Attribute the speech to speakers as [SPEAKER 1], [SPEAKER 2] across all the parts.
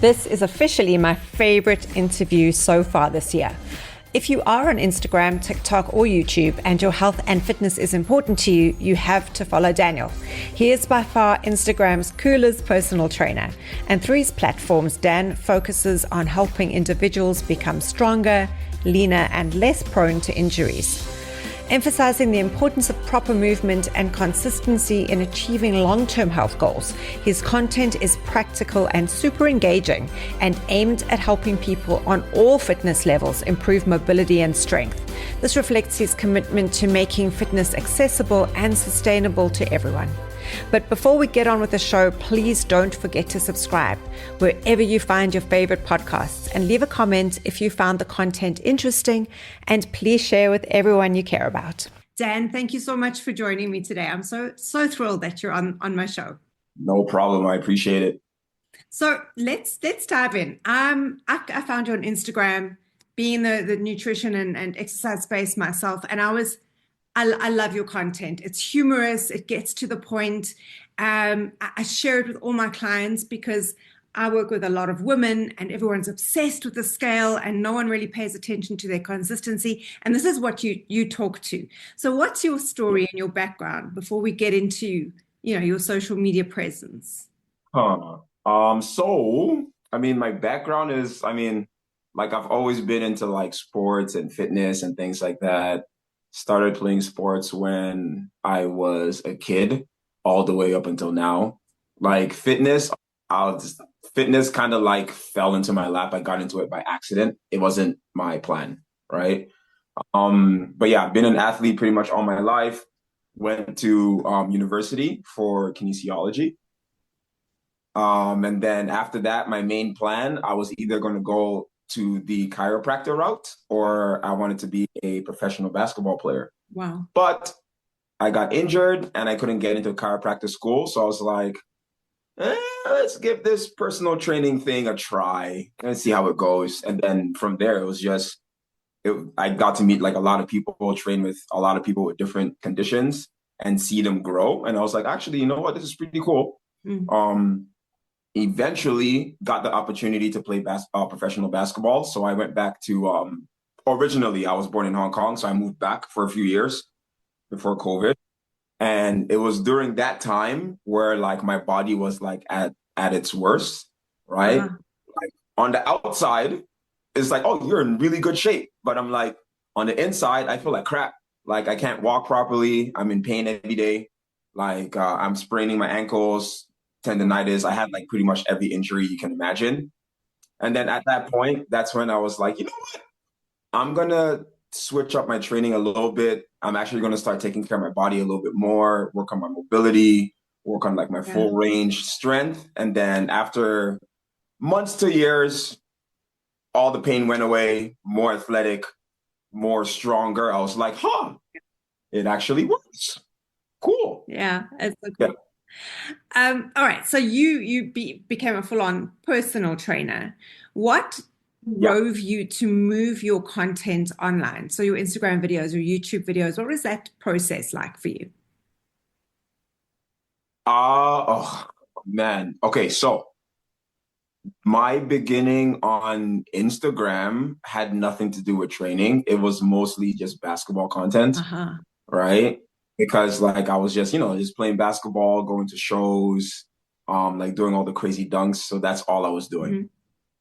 [SPEAKER 1] This is officially my favorite interview so far this year. If you are on Instagram, TikTok, or YouTube and your health and fitness is important to you, you have to follow Daniel. He is by far Instagram's coolest personal trainer. And through his platforms, Dan focuses on helping individuals become stronger, leaner, and less prone to injuries. Emphasizing the importance of proper movement and consistency in achieving long-term health goals, his content is practical and super engaging and aimed at helping people on all fitness levels improve mobility and strength. This reflects his commitment to making fitness accessible and sustainable to everyone. But before we get on with the show, please don't forget to subscribe wherever you find your favorite podcasts and leave a comment if you found the content interesting, and please share with everyone you care about. Dan, thank you so much for joining me today. I'm so thrilled that you're on my show.
[SPEAKER 2] No problem. I appreciate it.
[SPEAKER 1] So let's dive in. I found you on Instagram, being the nutrition and exercise space myself, and I love your content. It's humorous. It gets to the point. I share it with all my clients because I work with a lot of women and everyone's obsessed with the scale and no one really pays attention to their consistency. And this is what you talk to. So what's your story and your background before we get into, your social media presence?
[SPEAKER 2] My background is, I've always been into sports and fitness and things like that. Started playing sports when I was a kid, all the way up until now. Fitness kind of fell into my lap. I got into it by accident. It wasn't my plan, right? But yeah, I've been an athlete pretty much all my life. Went to university for kinesiology. And then after that, my main plan, I was either going to go to the chiropractor route or I wanted to be a professional basketball player.
[SPEAKER 1] Wow.
[SPEAKER 2] But I got injured and I couldn't get into chiropractor school. So I was like, let's give this personal training thing a try and see how it goes. And then from there, it was I got to meet a lot of people, train with a lot of people with different conditions and see them grow. And I was like, actually, you know what? This is pretty cool. Eventually got the opportunity to play professional basketball. So I went back to, originally I was born in Hong Kong. So I moved back for a few years before COVID. And it was during that time where my body was at its worst, right?
[SPEAKER 1] Uh-huh.
[SPEAKER 2] On the outside, it's oh, you're in really good shape. But I'm on the inside, I feel like crap. I can't walk properly. I'm in pain every day. I'm spraining my ankles, tendonitis. I had pretty much every injury you can imagine. And then at that point, that's when I was like, you know what? I'm going to switch up my training a little bit. I'm actually going to start taking care of my body a little bit more, work on my mobility, work on my full range strength. And then after months to years, all the pain went away, more athletic, more stronger. I was like, it actually works. Cool.
[SPEAKER 1] Yeah, it's so cool. Yeah. All right. So you became a full-on personal trainer. What drove you to move your content online? So your Instagram videos or YouTube videos, what was that process like for you?
[SPEAKER 2] Oh man. Okay. So my beginning on Instagram had nothing to do with training. It was mostly just basketball content, right? Because I was just, just playing basketball, going to shows, doing all the crazy dunks. So that's all I was doing.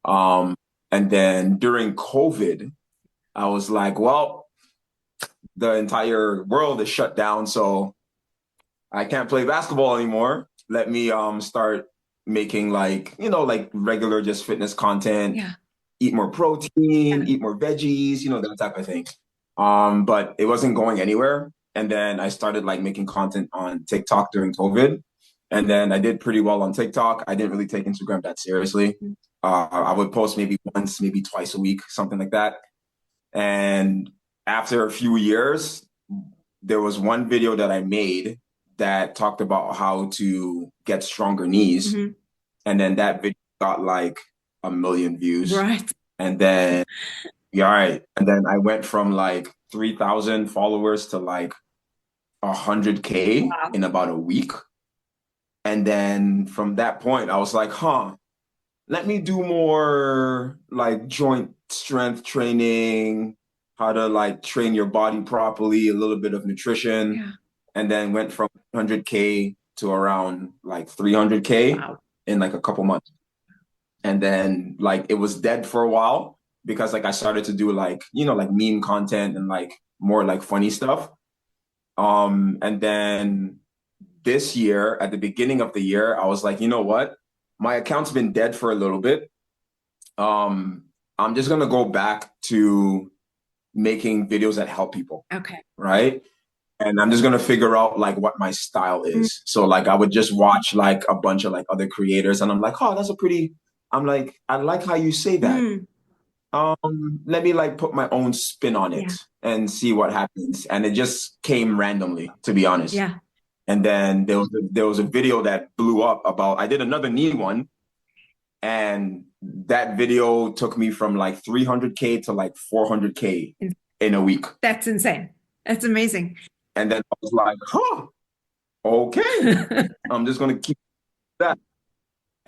[SPEAKER 2] And then during COVID, I was like, well, the entire world is shut down. So I can't play basketball anymore. Let me start making regular just fitness content, eat more protein, eat more veggies, that type of thing. But it wasn't going anywhere. And then I started making content on TikTok during COVID. And then I did pretty well on TikTok. I didn't really take Instagram that seriously. I would post maybe once, maybe twice a week, something like that. And after a few years, there was one video that I made that talked about how to get stronger knees. And then that video got 1 million views.
[SPEAKER 1] Right.
[SPEAKER 2] And then, And then I went from 3,000 followers to 100K in about a week. And then from that point, I was like, let me do more like joint strength training, how to like train your body properly, a little bit of nutrition,
[SPEAKER 1] Yeah.
[SPEAKER 2] and then went from 100K to around like 300K
[SPEAKER 1] Wow.
[SPEAKER 2] in like a couple months. And then like it was dead for a while because like I started to do like, like meme content and like more like funny stuff. And then this year, at the beginning of the year, I was like, you know what? My account's been dead for a little bit. Um, I'm just gonna go back to making videos that help people,
[SPEAKER 1] Okay.
[SPEAKER 2] right? And I'm just gonna figure out like what my style
[SPEAKER 1] Mm.
[SPEAKER 2] is. So like I would just watch like a bunch of like other creators, and I'm like, oh, I'm like, I like how you say that.
[SPEAKER 1] Mm.
[SPEAKER 2] Let me like put my own spin on it
[SPEAKER 1] Yeah.
[SPEAKER 2] and see what happens. And it just came randomly, to be honest.
[SPEAKER 1] Yeah.
[SPEAKER 2] And then there was a video that blew up about I did another knee one, and that video took me from like 300K to like 400K in a week.
[SPEAKER 1] That's insane. That's amazing.
[SPEAKER 2] And then I was like, okay, I'm just gonna keep that.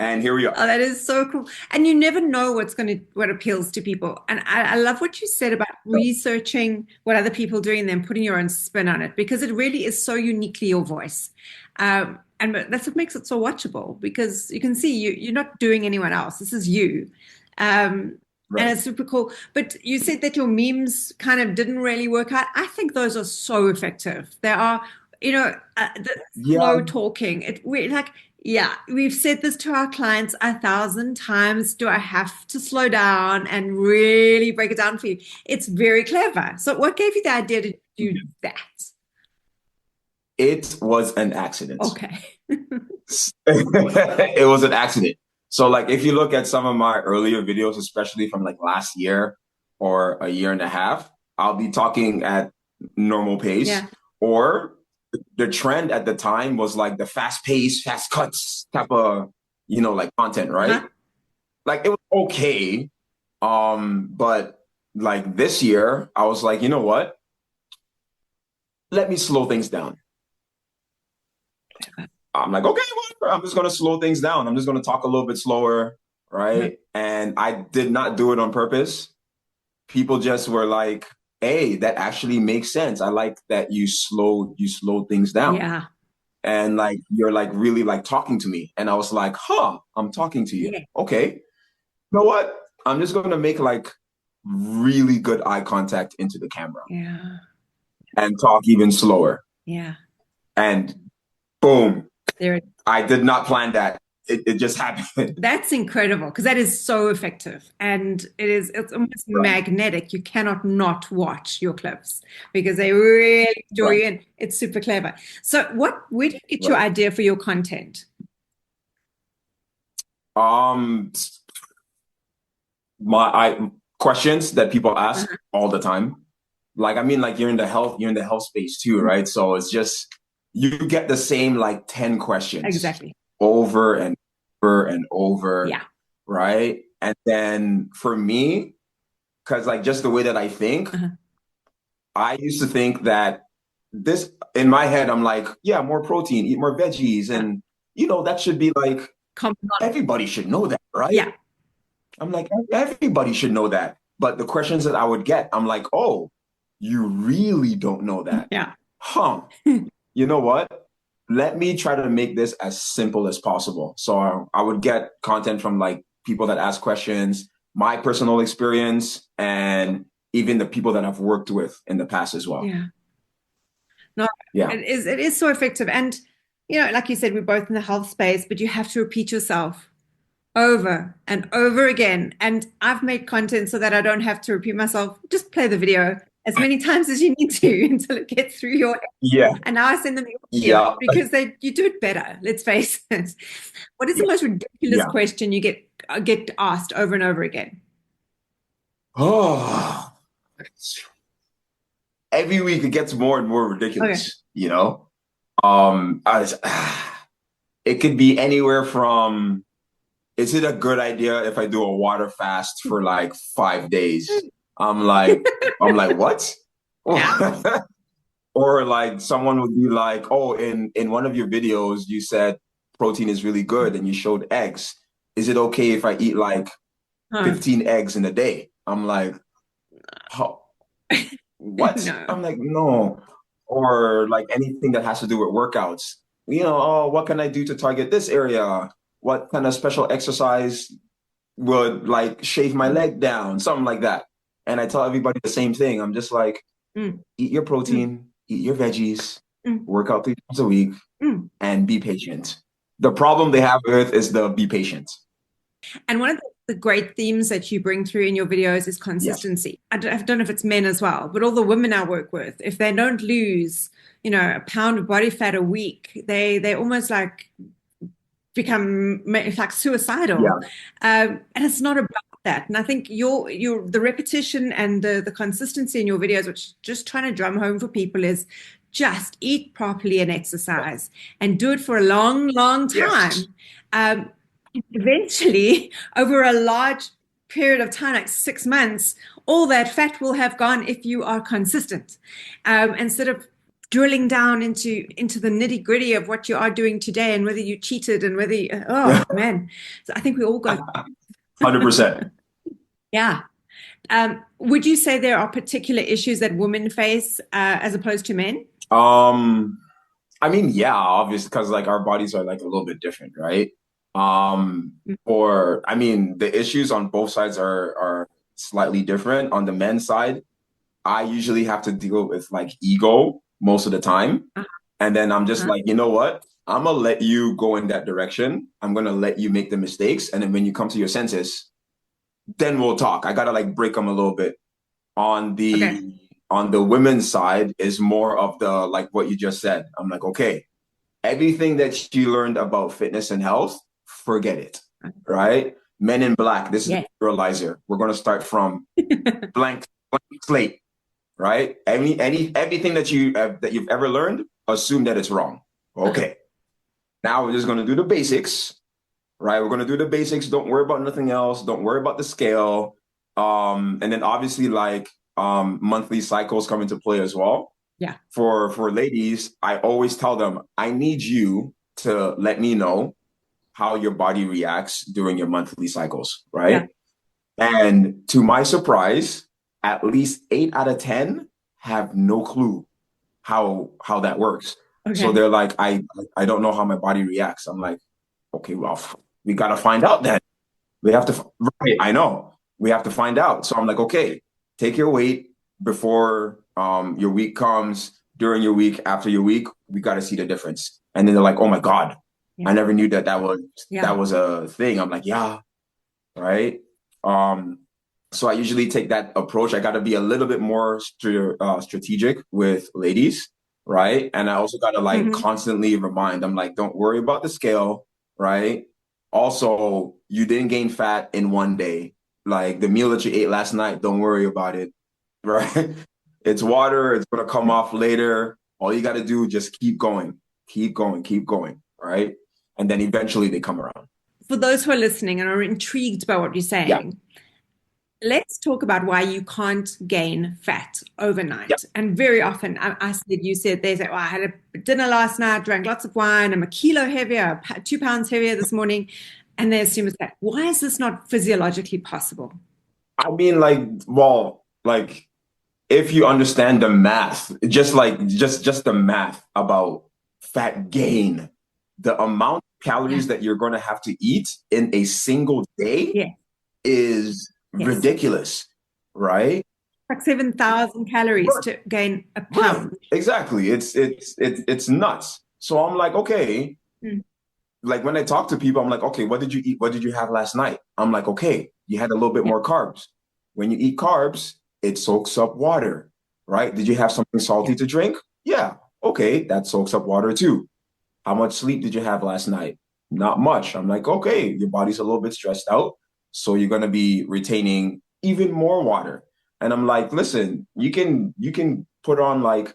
[SPEAKER 2] And here we are.
[SPEAKER 1] Oh, that is so cool. And you never know what appeals to people. And I love what you said about researching what other people are doing and then putting your own spin on it, because it really is so uniquely your voice. And that's what makes it so watchable, because you can see you're not doing anyone else. This is you.
[SPEAKER 2] Right.
[SPEAKER 1] And it's super cool. But you said that your memes kind of didn't really work out. I think those are so effective. They are, the slow
[SPEAKER 2] Yeah.
[SPEAKER 1] talking. Yeah, we've said this to our clients 1,000 times. Do I have to slow down and really break it down for you? It's very clever. So what gave you the idea to do that?
[SPEAKER 2] It was an accident.
[SPEAKER 1] Okay.
[SPEAKER 2] It was an accident. So like if you look at some of my earlier videos, especially from like last year or a year and a half, I'll be talking at normal pace.
[SPEAKER 1] Yeah.
[SPEAKER 2] Or the trend at the time was like the fast pace, fast cuts type of, like content, right?
[SPEAKER 1] Uh-huh.
[SPEAKER 2] Like it was okay. But like this year, I was like, you know what? Let me slow things down. I'm like, okay, whatever. I'm just gonna slow things down. I'm just gonna talk a little bit slower, right? And I did not do it on purpose. People just were like, hey, that actually makes sense. I like that you slow things down.
[SPEAKER 1] Yeah.
[SPEAKER 2] And like you're like really like talking to me. And I was like, I'm talking to you.
[SPEAKER 1] Yeah.
[SPEAKER 2] Okay. You know what? I'm just gonna make like really good eye contact into the camera
[SPEAKER 1] Yeah.
[SPEAKER 2] and talk even slower.
[SPEAKER 1] Yeah.
[SPEAKER 2] And boom.
[SPEAKER 1] There.
[SPEAKER 2] I did not plan that. It just happened.
[SPEAKER 1] That's incredible, because that is so effective, and it's almost
[SPEAKER 2] Right.
[SPEAKER 1] magnetic. You cannot not watch your clips because they really draw you in. It's super clever. So where do you get your idea for your content?
[SPEAKER 2] My questions that people ask all the time. Like, I mean, like you're in the health space too, right? So it's just you get the same like 10 questions
[SPEAKER 1] Exactly.
[SPEAKER 2] over and over and over.
[SPEAKER 1] Yeah.
[SPEAKER 2] Right. And then for me, because like just the way that I think, I used to think that this in my head, I'm like, yeah, more protein, eat more veggies. And that should be like everybody should know that, right?
[SPEAKER 1] Yeah.
[SPEAKER 2] I'm like, everybody should know that. But the questions that I would get, I'm like, oh, you really don't know that.
[SPEAKER 1] Yeah.
[SPEAKER 2] You know what? Let me try to make this as simple as possible. So I would get content from like people that ask questions, my personal experience, and even the people that I've worked with in the past as well.
[SPEAKER 1] Yeah. No,
[SPEAKER 2] Yeah.
[SPEAKER 1] It is so effective. And, like you said, we're both in the health space, but you have to repeat yourself over and over again. And I've made content so that I don't have to repeat myself. Just play the video as many times as you need to until it gets through your head.
[SPEAKER 2] Yeah.
[SPEAKER 1] And now I send them your because you do it better. Let's face it. What is the most ridiculous question you get asked over and over again?
[SPEAKER 2] Oh, every week it gets more and more ridiculous. It could be anywhere from, is it a good idea if I do a water fast for like 5 days? I'm like, what? Or like someone would be like, oh, in one of your videos, you said protein is really good and you showed eggs. Is it okay if I eat like 15 eggs in a day? I'm like, how, what?
[SPEAKER 1] No.
[SPEAKER 2] I'm like, no. Or like anything that has to do with workouts. Oh, what can I do to target this area? What kind of special exercise would like shave my leg down? Something like that. And I tell everybody the same thing. I'm just like, eat your protein, eat your veggies, work out 3 times a week, and be patient. The problem they have with is the be patient.
[SPEAKER 1] And one of the great themes that you bring through in your videos is consistency. Yes. I don't know if it's men as well, but all the women I work with, if they don't lose, a pound of body fat a week, they almost like become like suicidal. Yeah. And it's not about that. And I think the repetition and the consistency in your videos, which just trying to drum home for people, is just eat properly and exercise and do it for a long, long time. Yes. Eventually, over a large period of time, like 6 months, all that fat will have gone if you are consistent. Instead of drilling down into the nitty gritty of what you are doing today and whether you cheated and whether man. So I think we all got
[SPEAKER 2] 100%.
[SPEAKER 1] Yeah. Would you say there are particular issues that women face as opposed to men?
[SPEAKER 2] I mean, yeah, obviously, because like our bodies are like a little bit different, right? Or I mean, the issues on both sides are slightly different. On the men's side, I usually have to deal with like ego most of the time. And then I'm just like, you know what? I'm gonna let you go in that direction. I'm gonna let you make the mistakes. And then when you come to your senses, then we'll talk. I gotta like break them a little bit. On the women's side is more of the like what you just said. I'm like, okay, everything that you learned about fitness and health, forget it. Right? Men in Black, this is a neuralizer. We're gonna start from blank slate. Right? Everything that you've ever learned, assume that it's wrong. Okay. Now we're just gonna do the basics, right? We're gonna do the basics. Don't worry about nothing else. Don't worry about the scale. And then obviously like monthly cycles come into play as well.
[SPEAKER 1] Yeah.
[SPEAKER 2] For ladies, I always tell them, I need you to let me know how your body reacts during your monthly cycles, right? Yeah. And to my surprise, at least 8 out of 10 have no clue how that works. Okay. So they're like, I don't know how my body reacts. I'm like, okay, well, we got to find out then. We have to, right, I know. We have to find out. So I'm like, okay, take your weight before your week comes, during your week, after your week, we got to see the difference. And then they're like, oh my God, I never knew that was a thing. I'm like, yeah, right. So I usually take that approach. I got to be a little bit more strategic with ladies, right? And I also got to like constantly remind them, like, don't worry about the scale, right? Also, you didn't gain fat in one day. Like the meal that you ate last night, don't worry about it, right? It's water. It's going to come off later. All you got to do, just keep going, right? And then eventually they come around.
[SPEAKER 1] For those who are listening and are intrigued by what you're saying, let's talk about why you can't gain fat overnight. And very often, you said, they say, I had a dinner last night, drank lots of wine, I'm a kilo heavier, 2 pounds heavier this morning. And they assume it's that. Why is this not physiologically possible?
[SPEAKER 2] I mean, if you understand the math, just the math about fat gain, the amount of calories that you're going to have to eat in a single day is ridiculous, right?
[SPEAKER 1] Like 7,000 calories to gain a pound.
[SPEAKER 2] Right. Exactly. It's nuts. So I'm like, okay. Like when I talk to people, I'm like, okay, what did you eat? What did you have last night? I'm like, okay, you had a little bit more carbs. When you eat carbs, it soaks up water, right? Did you have something salty to drink? Yeah. Okay, that soaks up water too. How much sleep did you have last night? Not much. I'm like, okay, your body's a little bit stressed out. So you're going to be retaining even more water. And I'm like, listen, you can put on like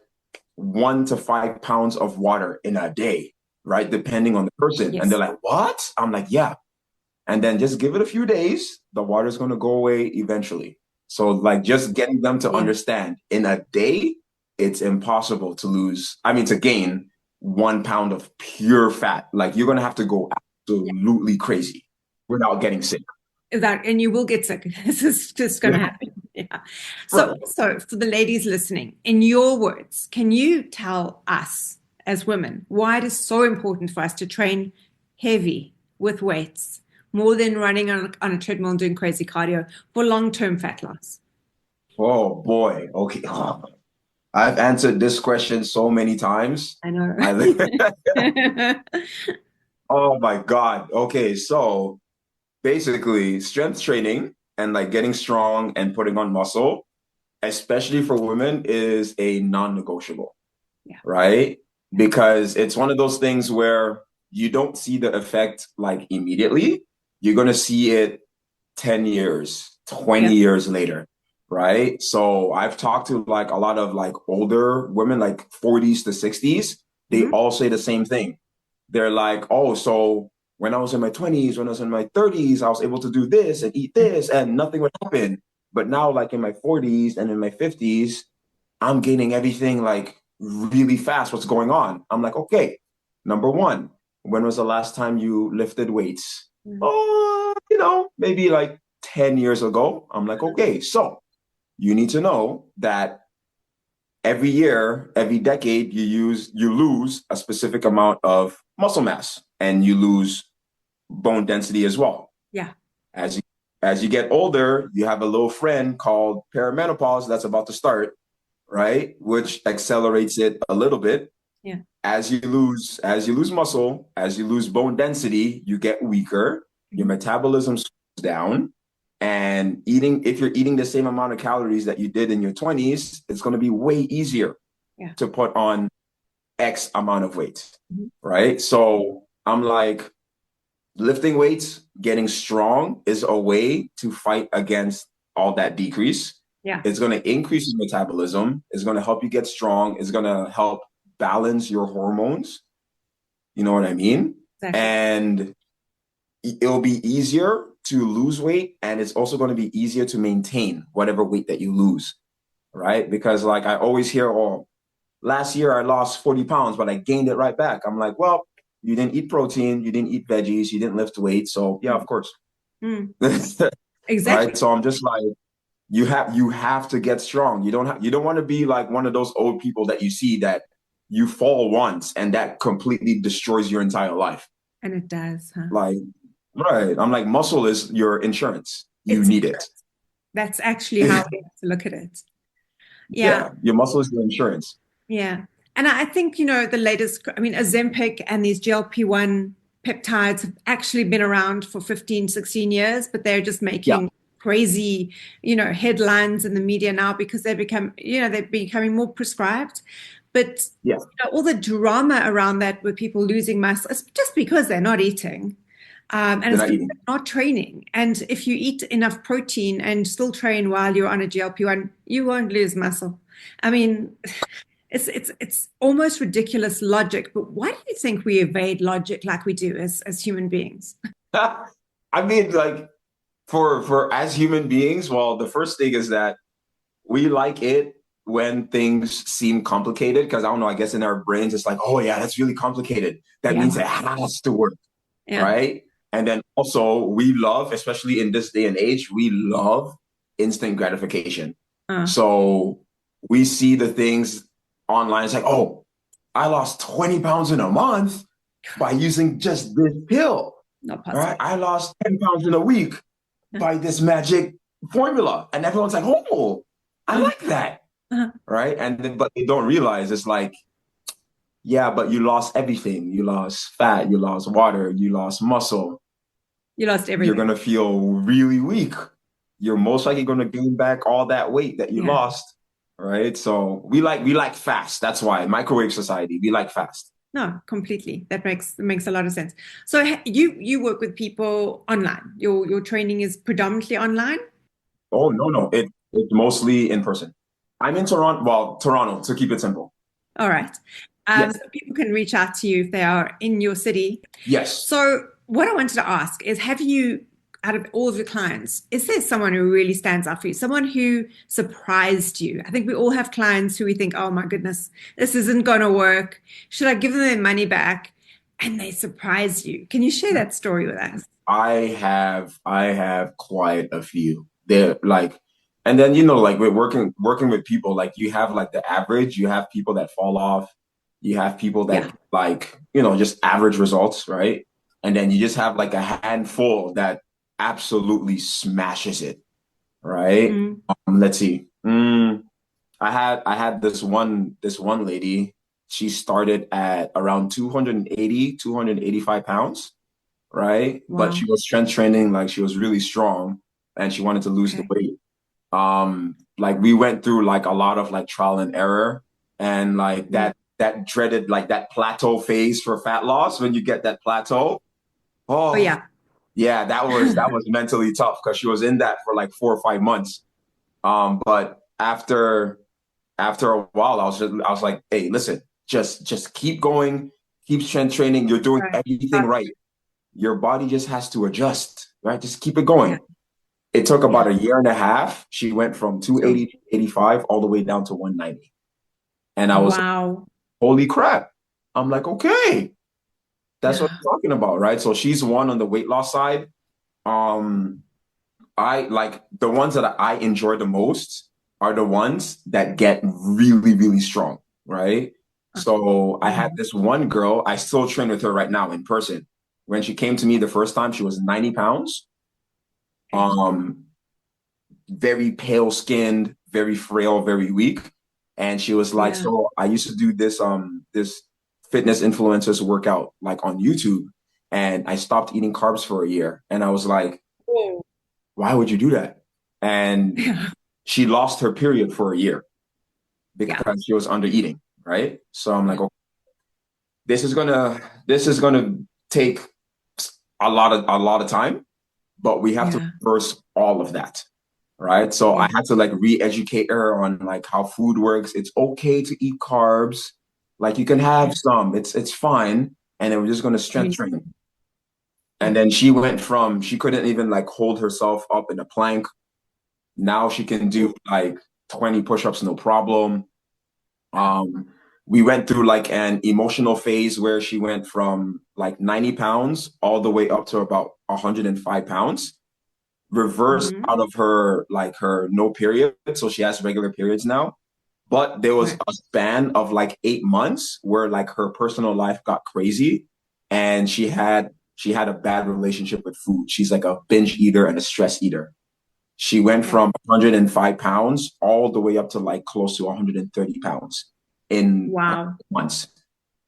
[SPEAKER 2] 1 to 5 pounds of water in a day, right? Depending on the person. And they're like, what? I'm like, yeah. And then just give it a few days. The water's going to go away eventually. So like just getting them to understand in a day, it's impossible to gain 1 pound of pure fat. Like you're gonna have to go absolutely crazy without getting sick.
[SPEAKER 1] And you will get sick. This is just going to happen. Yeah. So,
[SPEAKER 2] Right.
[SPEAKER 1] so for the ladies listening, in your words, can you tell us as women why it is so important for us to train heavy with weights more than running on a treadmill and doing crazy cardio for long-term fat loss?
[SPEAKER 2] Oh boy. Okay. I've answered this question so many times.
[SPEAKER 1] I know.
[SPEAKER 2] Oh my God. Okay, so basically strength training and like getting strong and putting on muscle, especially for women, is a non-negotiable,
[SPEAKER 1] Yeah.
[SPEAKER 2] right? Because it's one of those things where you don't see the effect like immediately. You're gonna see it 10 years, 20
[SPEAKER 1] Yeah.
[SPEAKER 2] years later, right? So I've talked to like a lot of like older women, like 40s to 60s. They
[SPEAKER 1] Mhm.
[SPEAKER 2] all say the same thing. They're like, oh, so when I was in my 20s, when I was in my 30s, I was able to do this and eat this and nothing would happen. But now, like in my 40s and in my 50s, I'm gaining everything like really fast. What's going on? I'm like, okay, number one, when was the last time you lifted weights?
[SPEAKER 1] Mm.
[SPEAKER 2] Oh, maybe like 10 years ago. I'm like, okay, so you need to know that every year, every decade, you lose a specific amount of muscle mass and you lose bone density as well.
[SPEAKER 1] Yeah.
[SPEAKER 2] As you as you get older, you have a little friend called perimenopause that's about to start, right? Which accelerates it a little bit.
[SPEAKER 1] Yeah.
[SPEAKER 2] As you lose muscle, as you lose bone density, you get weaker, your
[SPEAKER 1] Mhm.
[SPEAKER 2] metabolism slows down, and if you're eating the same amount of calories that you did in your 20s, it's going to be way easier
[SPEAKER 1] Yeah.
[SPEAKER 2] to put on X amount of weight,
[SPEAKER 1] Mhm.
[SPEAKER 2] right? So I'm like, lifting weights, getting strong is a way to fight against all that decrease.
[SPEAKER 1] Yeah.
[SPEAKER 2] It's going to increase your metabolism. It's going to help you get strong. It's going to help balance your hormones. You know what I mean?
[SPEAKER 1] Exactly.
[SPEAKER 2] And it'll be easier to lose weight. And it's also going to be easier to maintain whatever weight that you lose, right? Because like I always hear, oh, last year I lost 40 pounds, but I gained it right back. I'm like, well, you didn't eat protein, you didn't eat veggies, you didn't lift weight. So yeah, of course.
[SPEAKER 1] Mm.
[SPEAKER 2] Right.
[SPEAKER 1] Exactly.
[SPEAKER 2] So I'm just like, you have to get strong. You don't want to be like one of those old people that you see that you fall once and that completely destroys your entire life.
[SPEAKER 1] And it does, huh?
[SPEAKER 2] Like, right. I'm like, muscle is your insurance. You
[SPEAKER 1] It's
[SPEAKER 2] need it.
[SPEAKER 1] That's actually how we have to look at it. Yeah.
[SPEAKER 2] Yeah, your muscle is your insurance.
[SPEAKER 1] Yeah. And I think, the latest, I mean, Ozempic and these GLP-1 peptides have actually been around for 15, 16 years, but they're just
[SPEAKER 2] Yeah.
[SPEAKER 1] making crazy, headlines in the media now because they're becoming more prescribed. But
[SPEAKER 2] Yeah.
[SPEAKER 1] all the drama around that with people losing muscle, it's just because they're not eating. And
[SPEAKER 2] They're
[SPEAKER 1] it's
[SPEAKER 2] not
[SPEAKER 1] because
[SPEAKER 2] eating.
[SPEAKER 1] they're not training. And if you eat enough protein and still train while you're on a GLP-1, you won't lose muscle. I mean, it's almost ridiculous logic, but why do you think we evade logic like we do as human beings?
[SPEAKER 2] I mean, like for as human beings, well, the first thing is that we like it when things seem complicated because I don't know, I guess in our brains it's like, oh yeah, that's really complicated. That
[SPEAKER 1] Yeah,
[SPEAKER 2] means it has to work,
[SPEAKER 1] yeah,
[SPEAKER 2] right? And then also we love, especially in this day and age, we love instant gratification.
[SPEAKER 1] uh,
[SPEAKER 2] So we see the things online. It's like, oh, I lost 20 pounds in a month by using just this pill.
[SPEAKER 1] not
[SPEAKER 2] All right.
[SPEAKER 1] possible.
[SPEAKER 2] I lost 10 pounds in a week by this magic formula. And everyone's like, oh, I
[SPEAKER 1] Uh,
[SPEAKER 2] like that.
[SPEAKER 1] uh,
[SPEAKER 2] Right. And then, but they don't realize it's like, yeah, but you lost everything. You lost fat, you lost water, you lost muscle.
[SPEAKER 1] you lost
[SPEAKER 2] You're
[SPEAKER 1] everything.
[SPEAKER 2] going to feel really weak. You're most likely going to gain back all that weight that you
[SPEAKER 1] Yeah.
[SPEAKER 2] lost. Right. So we like fast. That's why microwave society, we like fast.
[SPEAKER 1] No, completely. That makes a lot of sense. So you work with people online. Your training is predominantly online.
[SPEAKER 2] Oh, no, no. It's mostly in person. I'm in Toronto. Well, Toronto, to keep it simple.
[SPEAKER 1] All right.
[SPEAKER 2] Yes.
[SPEAKER 1] So people can reach out to you if they are in your city.
[SPEAKER 2] Yes.
[SPEAKER 1] So what I wanted to ask is, have you out of all of your clients, is there someone who really stands out for you? Someone who surprised you? I think we all have clients who we think, oh my goodness, this isn't going to work. Should I give them their money back? And they surprise you. Can you share that story with us?
[SPEAKER 2] I have quite a few. They're like, and then like with working with people, like you have like the average, you have people that fall off, you have people that
[SPEAKER 1] Yeah.
[SPEAKER 2] like, just average results, right? And then you just have like a handful that absolutely smashes it, right?
[SPEAKER 1] Mm.
[SPEAKER 2] Let's see. I had this one lady. She started at around 280, 285 pounds, right? But
[SPEAKER 1] Wow.
[SPEAKER 2] she was strength training, like she was really strong and she wanted to lose the
[SPEAKER 1] Okay.
[SPEAKER 2] weight. Like we went through like a lot of like trial and error and like
[SPEAKER 1] Mm.
[SPEAKER 2] that dreaded like that plateau phase for fat loss when you get that plateau.
[SPEAKER 1] Oh,
[SPEAKER 2] Oh,
[SPEAKER 1] yeah.
[SPEAKER 2] yeah, that was mentally tough because she was in that for like 4 or 5 months. But after a while, I was like, hey, listen, just keep going, keep strength training. You're doing
[SPEAKER 1] Right.
[SPEAKER 2] everything right. Your body just has to adjust, right? Just keep it
[SPEAKER 1] Yeah.
[SPEAKER 2] going. It took about
[SPEAKER 1] Yeah.
[SPEAKER 2] a year and a half. She went from
[SPEAKER 1] Sure.
[SPEAKER 2] 280 to 85 all the way down to 190. And I was like,
[SPEAKER 1] Wow.
[SPEAKER 2] holy crap. I'm like, okay, that's what
[SPEAKER 1] Yeah.
[SPEAKER 2] I'm talking about, right? So she's one on the weight loss side. Um, I like the ones that I enjoy the most are the ones that get really, really strong, right? So I had
[SPEAKER 1] Mm.
[SPEAKER 2] this one girl, I still train with her right now in person. When she came to me the first time, she was 90 pounds,
[SPEAKER 1] Okay.
[SPEAKER 2] um, very pale skinned, very frail, very weak. And she was like,
[SPEAKER 1] Yeah.
[SPEAKER 2] so I used to do this fitness influencers workout like on YouTube, and I stopped eating carbs for a year. And I was like,
[SPEAKER 1] Oh.
[SPEAKER 2] why would you do that? And
[SPEAKER 1] Yeah.
[SPEAKER 2] she lost her period for a year
[SPEAKER 1] Yeah.
[SPEAKER 2] because she was under eating, right? So I'm
[SPEAKER 1] Yeah.
[SPEAKER 2] like, okay, this is gonna take a lot of time, but we have to
[SPEAKER 1] Yeah.
[SPEAKER 2] reverse all of that, right? So I
[SPEAKER 1] Yeah.
[SPEAKER 2] had to like re-educate her on like how food works. It's okay to eat carbs, like you can have
[SPEAKER 1] Yeah.
[SPEAKER 2] some. It's fine, and then we're just gonna
[SPEAKER 1] I
[SPEAKER 2] strength
[SPEAKER 1] mean,
[SPEAKER 2] train. And
[SPEAKER 1] yeah.
[SPEAKER 2] then she went from she couldn't even like hold herself up in a plank. Now she can do like 20 push-ups, no problem. Um, we went through like an emotional phase where she went from like 90 pounds all the way up to about 105 pounds, reversed
[SPEAKER 1] Mm-hmm.
[SPEAKER 2] out of her like her no period. So she has regular periods now. But there was
[SPEAKER 1] Right.
[SPEAKER 2] a span of like 8 months where like her personal life got crazy and she had a bad relationship with food. She's like a binge eater and a stress eater. She went
[SPEAKER 1] Okay.
[SPEAKER 2] from 105 pounds all the way up to like close to 130 pounds in
[SPEAKER 1] Wow.
[SPEAKER 2] months,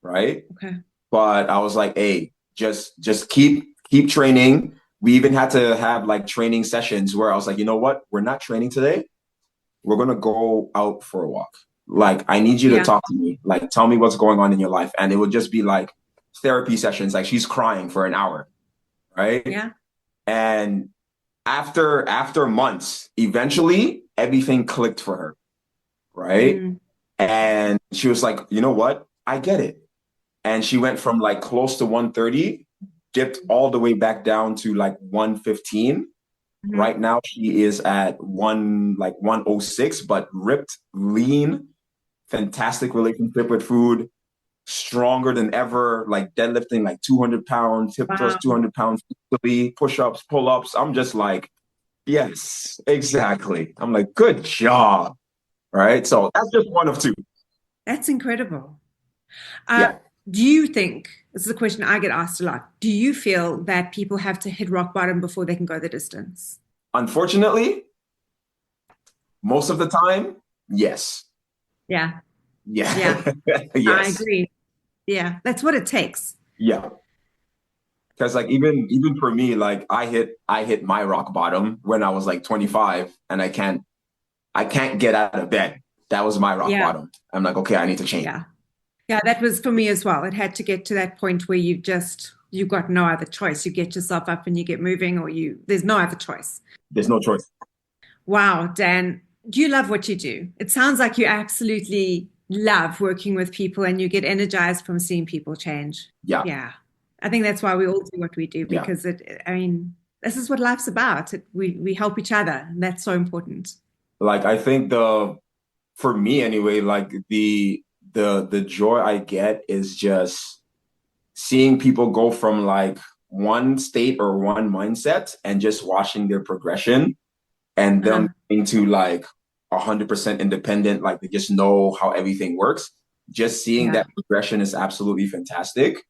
[SPEAKER 2] right?
[SPEAKER 1] Okay.
[SPEAKER 2] But I was like, hey, just keep training. We even had to have like training sessions where I was like, you know what? We're not training today. We're gonna go out for a walk. Like, I need you to
[SPEAKER 1] Yeah.
[SPEAKER 2] talk to me. Like, tell me what's going on in your life. And it would just be like therapy sessions. Like she's crying for an hour, right?
[SPEAKER 1] Yeah.
[SPEAKER 2] And after months, eventually everything clicked for her, right?
[SPEAKER 1] Mm.
[SPEAKER 2] And she was like, you know what? I get it. And she went from like close to 130, dipped all the way back down to like 115.
[SPEAKER 1] Mm-hmm.
[SPEAKER 2] Right now she is at 106, but ripped, lean, fantastic relationship with food, stronger than ever, like deadlifting like 200 pounds, hip thrust
[SPEAKER 1] Wow.
[SPEAKER 2] 200 pounds, push-ups, pull-ups. I'm just like, yes, exactly. I'm like, good job. Right. So that's just one of two.
[SPEAKER 1] That's incredible. Uh,
[SPEAKER 2] Yeah.
[SPEAKER 1] do you think, this is a question I get asked a lot, do you feel that people have to hit rock bottom before they can go the distance?
[SPEAKER 2] Unfortunately, most of the time, yes.
[SPEAKER 1] Yeah. Yeah.
[SPEAKER 2] Yeah.
[SPEAKER 1] I
[SPEAKER 2] Yes.
[SPEAKER 1] agree. Yeah. That's what it takes.
[SPEAKER 2] Yeah. Because like even for me, like I hit my rock bottom when I was like 25 and I can't get out of bed. That was my rock
[SPEAKER 1] Yeah.
[SPEAKER 2] bottom. I'm like, okay, I need to change.
[SPEAKER 1] Yeah. Yeah. That was for me as well. It had to get to that point where you've got no other choice. You get yourself up and you get moving, or there's no other choice.
[SPEAKER 2] There's no choice.
[SPEAKER 1] Wow, Dan, do you love what you do? It sounds like you absolutely love working with people and you get energized from seeing people change.
[SPEAKER 2] Yeah.
[SPEAKER 1] Yeah. I think that's why we all do what we do,
[SPEAKER 2] Yeah.
[SPEAKER 1] because I mean, this is what life's about. We help each other, and that's so important.
[SPEAKER 2] Like, I think for me anyway, like the joy I get is just seeing people go from like one state or one mindset and just watching their progression and them into like 100% independent, like they just know how everything works. Just seeing that progression is absolutely fantastic.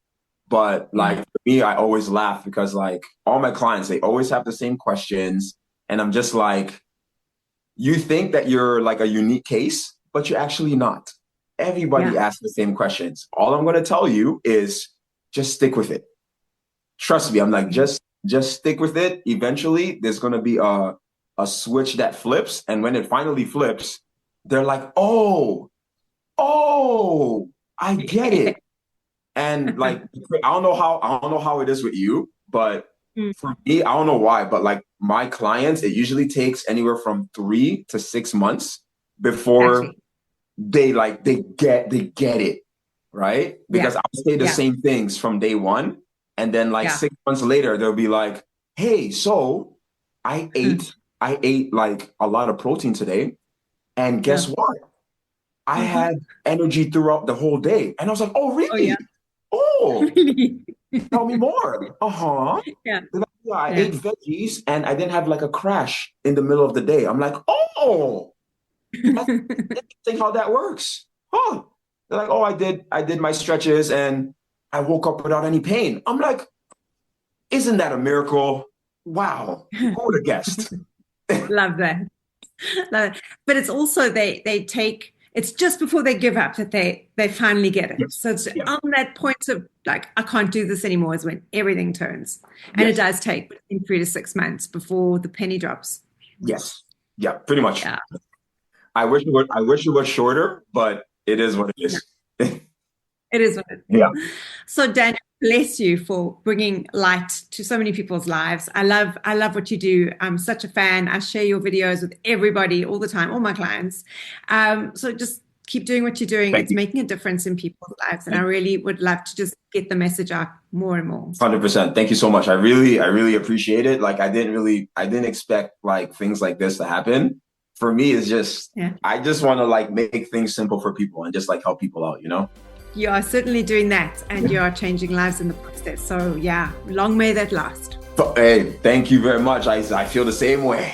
[SPEAKER 2] But like for me, I always laugh because like all my clients, they always have the same questions. And I'm just like, you think that you're like a unique case, but you're actually not. Everybody asks the same questions. All I'm going to tell you is just stick with it. Trust me. I'm like, just stick with it. Eventually there's going to be a switch that flips. And when it finally flips, they're like, oh, I get it. And like, I don't know how it is with you, but for me, I don't know why, but like my clients, it usually takes anywhere from 3 to 6 months before they get it, right? Because I'll say the same things from day one. And then like 6 months later, they'll be like, hey, so I ate like a lot of protein today. And guess what? I had energy throughout the whole day. And I was like, oh, really? Oh,
[SPEAKER 1] Really?
[SPEAKER 2] tell me more. I ate veggies and I didn't have like a crash in the middle of the day. I'm like, oh, that's interesting how that works. Huh. They're like, oh, I did my stretches and I woke up without any pain. I'm like, isn't that a miracle? Wow. Who would have guessed?
[SPEAKER 1] Love that. Love it. But it's also they take, it's just before they give up that they finally get it. So it's on that point of like, I can't do this anymore is when everything turns. And it does take between 3 to 6 months before the penny drops.
[SPEAKER 2] Yes. Yeah, pretty much.
[SPEAKER 1] Yeah.
[SPEAKER 2] I wish it was shorter, but it is what it is.
[SPEAKER 1] It is what it is.
[SPEAKER 2] Yeah.
[SPEAKER 1] So Daniel, bless you for bringing light to so many people's lives. I love what you do. I'm such a fan. I share your videos with everybody all the time, all my clients. So just keep doing what you're doing. It's making a difference in people's lives. And I really would love to just get the message out more and more.
[SPEAKER 2] 100%. Thank you so much. I really appreciate it. Like I didn't expect like things like this to happen. For me, it's just, I just want to like make things simple for people and just like help people out, you know?
[SPEAKER 1] You are certainly doing that, and you are changing lives in the process. So yeah, long may that last.
[SPEAKER 2] Hey, thank you very much. I feel the same way.